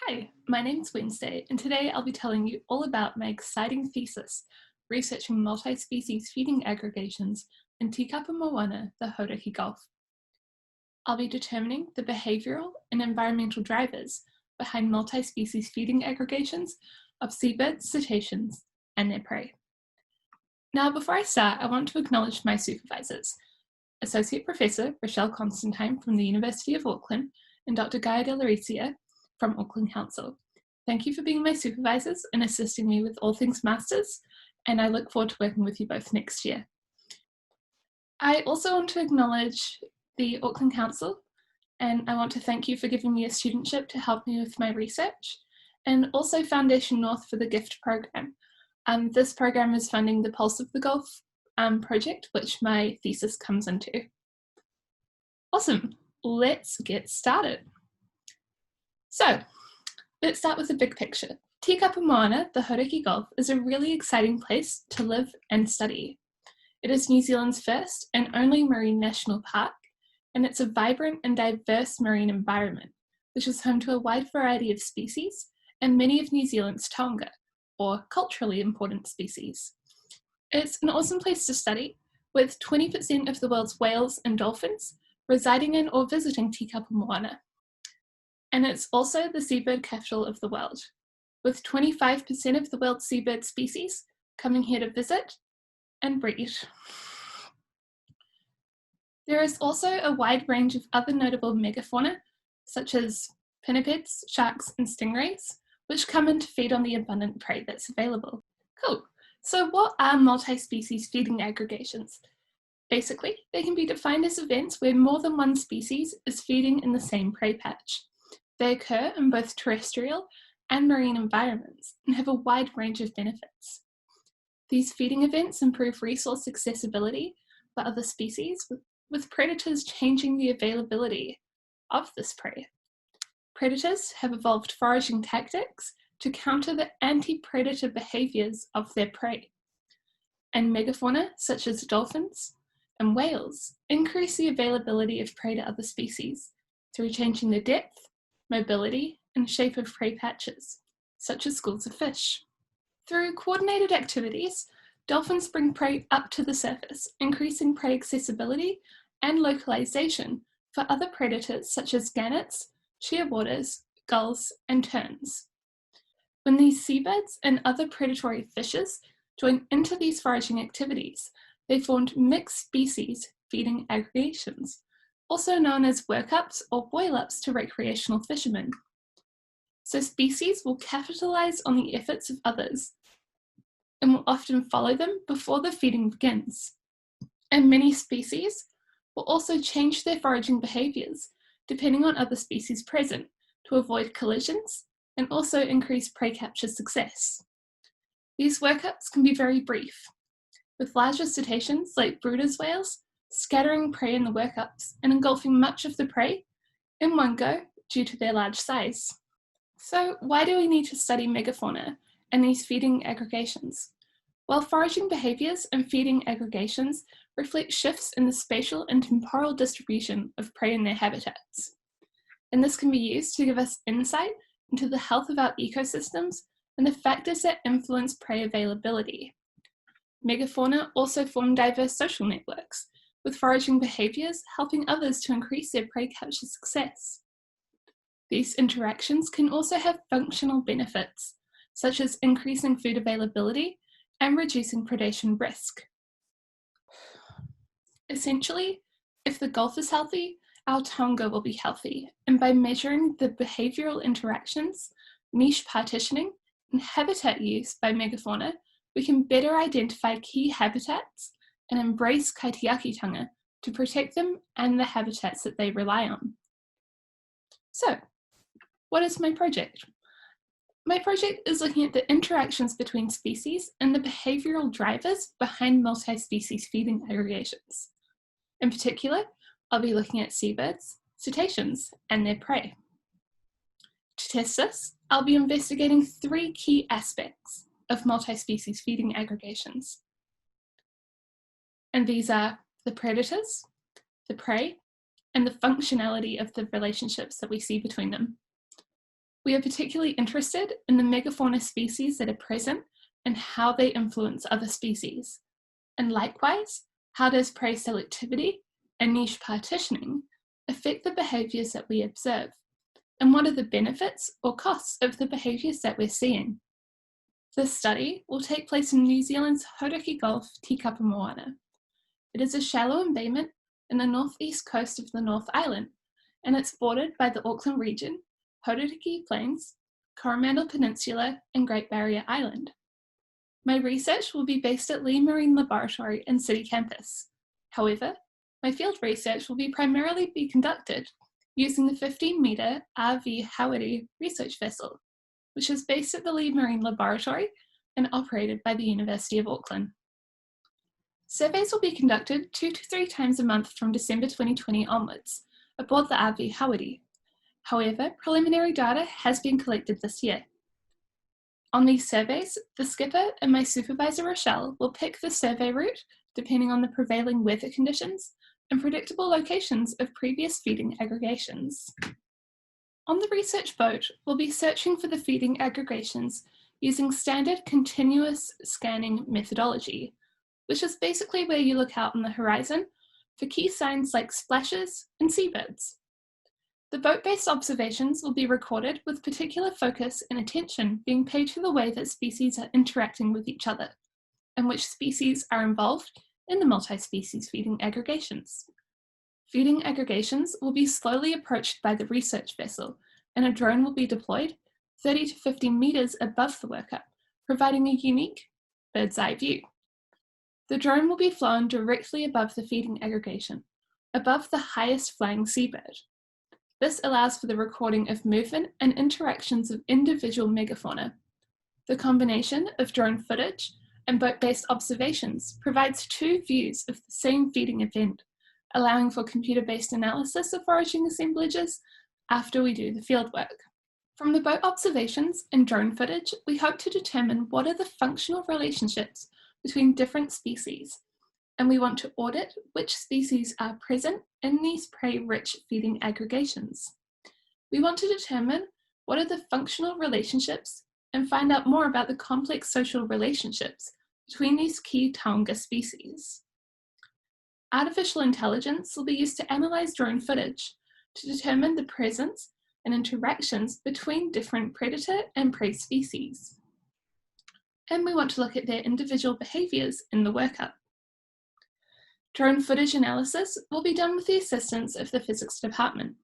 Hi, my name's Wednesday, and today I'll be telling you all about my exciting thesis, researching multi-species feeding aggregations in Tikapa Moana, the Hauraki Gulf. I'll be determining the behavioural and environmental drivers behind multi-species feeding aggregations of seabirds, cetaceans, and their prey. Now, before I start, I want to acknowledge my supervisors, Associate Professor Rochelle Constantine from the University of Auckland and Dr. Gaia De Lauricia from Auckland Council. Thank you for being my supervisors and assisting me with all things masters, and I look forward to working with you both next year. I also want to acknowledge the Auckland Council, and I want to thank you for giving me a studentship to help me with my research, and also Foundation North for the GIFT program. This program is funding the Pulse of the Gulf project, which my thesis comes into. Awesome, let's get started. So, let's start with the big picture. Tikapa Moana, the Hauraki Gulf, is a really exciting place to live and study. It is New Zealand's first and only marine national park, and it's a vibrant and diverse marine environment, which is home to a wide variety of species and many of New Zealand's taonga, or culturally important species. It's an awesome place to study, with 20% of the world's whales and dolphins residing in or visiting Tikapa Moana. And it's also the seabird capital of the world, with 25% of the world's seabird species coming here to visit and breed. There is also a wide range of other notable megafauna, such as pinnipeds, sharks, and stingrays, which come in to feed on the abundant prey that's available. Cool. So what are multi-species feeding aggregations? Basically, they can be defined as events where more than one species is feeding in the same prey patch. They occur in both terrestrial and marine environments and have a wide range of benefits. These feeding events improve resource accessibility for other species, with predators changing the availability of this prey. Predators have evolved foraging tactics to counter the anti-predator behaviours of their prey. And megafauna, such as dolphins and whales, increase the availability of prey to other species through changing the depth, mobility, and shape of prey patches, such as schools of fish. Through coordinated activities, dolphins bring prey up to the surface, increasing prey accessibility and localization for other predators such as gannets, shearwaters, gulls, and terns. When these seabirds and other predatory fishes join into these foraging activities, they formed mixed species feeding aggregations, also known as workups or boil-ups to recreational fishermen. So species will capitalize on the efforts of others and will often follow them before the feeding begins. And many species will also change their foraging behaviors depending on other species present to avoid collisions and also increase prey capture success. These workups can be very brief, with larger cetaceans like Bruder's whales scattering prey in the workups and engulfing much of the prey in one go due to their large size. So why do we need to study megafauna and these feeding aggregations? Well, foraging behaviours and feeding aggregations reflect shifts in the spatial and temporal distribution of prey in their habitats. And this can be used to give us insight into the health of our ecosystems and the factors that influence prey availability. Megafauna also form diverse social networks, with foraging behaviours helping others to increase their prey capture success. These interactions can also have functional benefits, such as increasing food availability and reducing predation risk. Essentially, if the Gulf is healthy, our taonga will be healthy, and by measuring the behavioural interactions, niche partitioning, and habitat use by megafauna, we can better identify key habitats and embrace kaitiakitanga to protect them and the habitats that they rely on. So, what is my project? My project is looking at the interactions between species and the behavioural drivers behind multi-species feeding aggregations. In particular, I'll be looking at seabirds, cetaceans, and their prey. To test this, I'll be investigating three key aspects of multi-species feeding aggregations. And these are the predators, the prey, and the functionality of the relationships that we see between them. We are particularly interested in the megafauna species that are present and how they influence other species. And likewise, how does prey selectivity and niche partitioning affect the behaviours that we observe? And what are the benefits or costs of the behaviours that we're seeing? This study will take place in New Zealand's Hauraki Gulf Tikapa Moana. It is a shallow embayment in the northeast coast of the North Island, and it's bordered by the Auckland region, Hauraki Plains, Coromandel Peninsula, and Great Barrier Island. My research will be based at Lee Marine Laboratory and City Campus. However, my field research will primarily be conducted using the 15-metre RV Haweri research vessel, which is based at the Lee Marine Laboratory and operated by the University of Auckland. Surveys will be conducted 2 to 3 times a month from December 2020 onwards, aboard the RV Haweri. However, preliminary data has been collected this year. On these surveys, the skipper and my supervisor Rochelle will pick the survey route depending on the prevailing weather conditions and predictable locations of previous feeding aggregations. On the research boat, we'll be searching for the feeding aggregations using standard continuous scanning methodology, which is basically where you look out on the horizon for key signs like splashes and seabirds. The boat-based observations will be recorded with particular focus and attention being paid to the way that species are interacting with each other, and which species are involved in the multi-species feeding aggregations. Feeding aggregations will be slowly approached by the research vessel, and a drone will be deployed 30 to 50 metres above the workup, providing a unique bird's eye view. The drone will be flown directly above the feeding aggregation, above the highest flying seabird. This allows for the recording of movement and interactions of individual megafauna. The combination of drone footage and boat-based observations provides 2 views of the same feeding event, allowing for computer-based analysis of foraging assemblages after we do the fieldwork. From the boat observations and drone footage, we hope to determine what are the functional relationships between different species, and we want to audit which species are present in these prey-rich feeding aggregations. We want to determine what are the functional relationships and find out more about the complex social relationships between these key taonga species. Artificial intelligence will be used to analyse drone footage to determine the presence and interactions between different predator and prey species. And we want to look at their individual behaviours in the workup. Drone footage analysis will be done with the assistance of the physics department,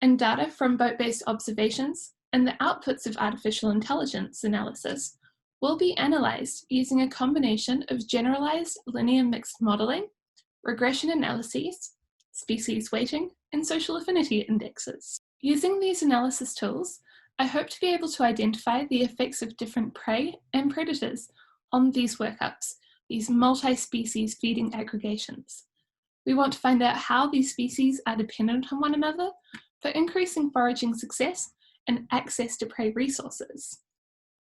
and data from boat-based observations and the outputs of artificial intelligence analysis will be analysed using a combination of generalised linear mixed modelling, regression analyses, species weighting, and social affinity indexes. Using these analysis tools, I hope to be able to identify the effects of different prey and predators on these workups, these multi-species feeding aggregations. We want to find out how these species are dependent on one another for increasing foraging success and access to prey resources.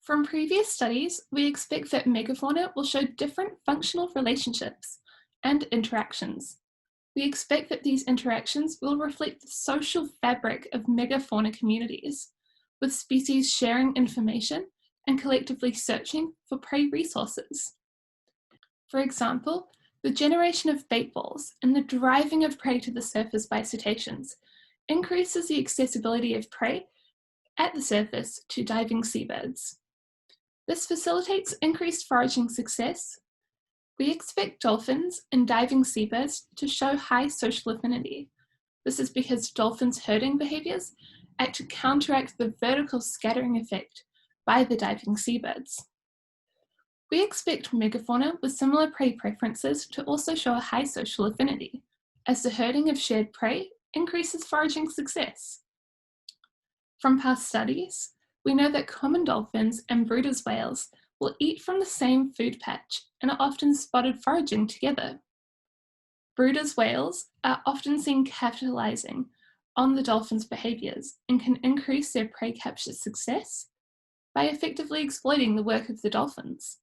From previous studies, we expect that megafauna will show different functional relationships and interactions. We expect that these interactions will reflect the social fabric of megafauna communities, with species sharing information and collectively searching for prey resources. For example, the generation of bait balls and the driving of prey to the surface by cetaceans increases the accessibility of prey at the surface to diving seabirds. This facilitates increased foraging success. We expect dolphins and diving seabirds to show high social affinity. This is because dolphins' herding behaviours act to counteract the vertical scattering effect by the diving seabirds. We expect megafauna with similar prey preferences to also show a high social affinity, as the herding of shared prey increases foraging success. From past studies, we know that common dolphins and Bruder's whales will eat from the same food patch and are often spotted foraging together. Bruder's whales are often seen capitalising on the dolphins' behaviours and can increase their prey capture success by effectively exploiting the work of the dolphins.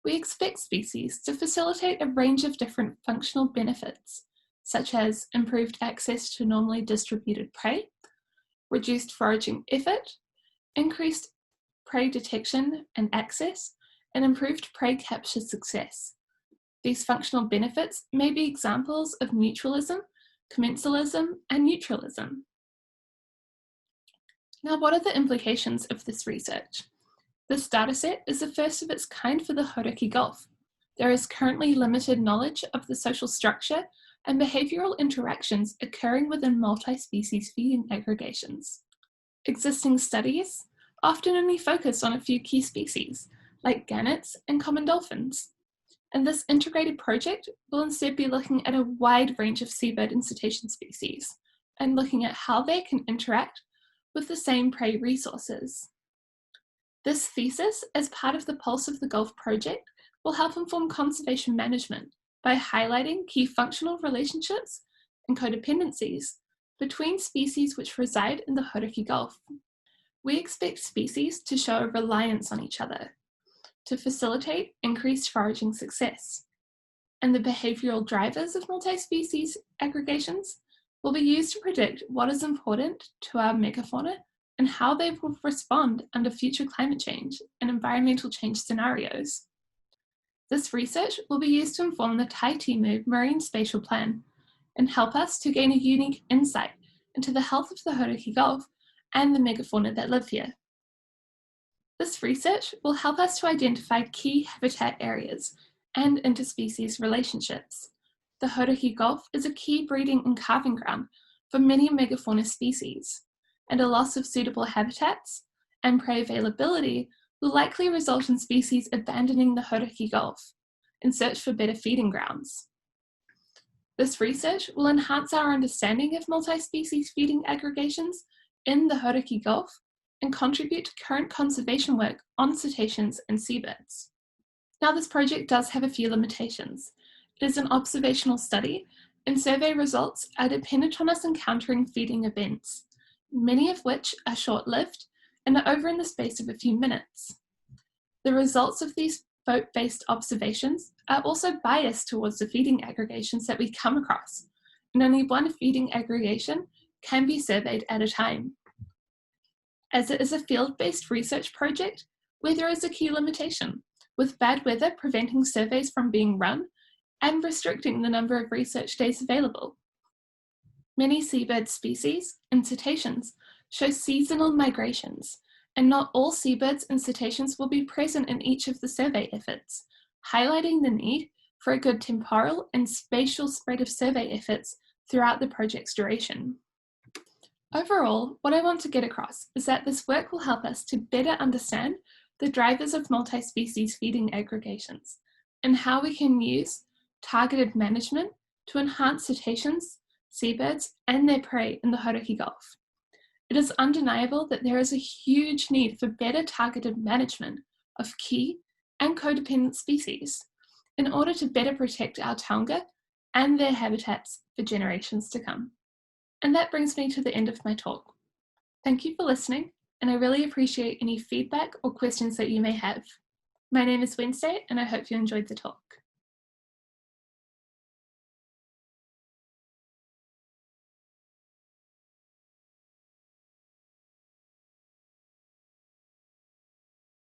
We expect species to facilitate a range of different functional benefits, such as improved access to normally distributed prey, reduced foraging effort, increased prey detection and access, and improved prey capture success. These functional benefits may be examples of mutualism, commensalism, and neutralism. Now, what are the implications of this research? This dataset is the first of its kind for the Hauraki Gulf. There is currently limited knowledge of the social structure and behavioural interactions occurring within multi-species feeding aggregations. Existing studies often only focus on a few key species, like gannets and common dolphins. And this integrated project will instead be looking at a wide range of seabird and cetacean species, and looking at how they can interact with the same prey resources. This thesis, as part of the Pulse of the Gulf project, will help inform conservation management by highlighting key functional relationships and codependencies between species which reside in the Hauraki Gulf. We expect species to show a reliance on each other to facilitate increased foraging success, and the behavioural drivers of multi-species aggregations will be used to predict what is important to our megafauna and how they will respond under future climate change and environmental change scenarios. This research will be used to inform the Taitimu Marine Spatial Plan and help us to gain a unique insight into the health of the Hauraki Gulf and the megafauna that live here. This research will help us to identify key habitat areas and interspecies relationships. The Hauraki Gulf is a key breeding and calving ground for many megafauna species, and a loss of suitable habitats and prey availability will likely result in species abandoning the Hauraki Gulf in search for better feeding grounds. This research will enhance our understanding of multi-species feeding aggregations in the Hauraki Gulf and contribute to current conservation work on cetaceans and seabirds. Now, this project does have a few limitations. It is an observational study, and survey results are dependent on us encountering feeding events, many of which are short-lived and are over in the space of a few minutes. The results of these boat-based observations are also biased towards the feeding aggregations that we come across, and only one feeding aggregation can be surveyed at a time. As it is a field-based research project, weather is a key limitation, with bad weather preventing surveys from being run and restricting the number of research days available. Many seabird species and cetaceans show seasonal migrations, and not all seabirds and cetaceans will be present in each of the survey efforts, highlighting the need for a good temporal and spatial spread of survey efforts throughout the project's duration. Overall, what I want to get across is that this work will help us to better understand the drivers of multi-species feeding aggregations and how we can use targeted management to enhance cetaceans, seabirds, and their prey in the Hauraki Gulf. It is undeniable that there is a huge need for better targeted management of key and codependent species in order to better protect our taonga and their habitats for generations to come. And that brings me to the end of my talk. Thank you for listening, and I really appreciate any feedback or questions that you may have. My name is Wednesday, and I hope you enjoyed the talk.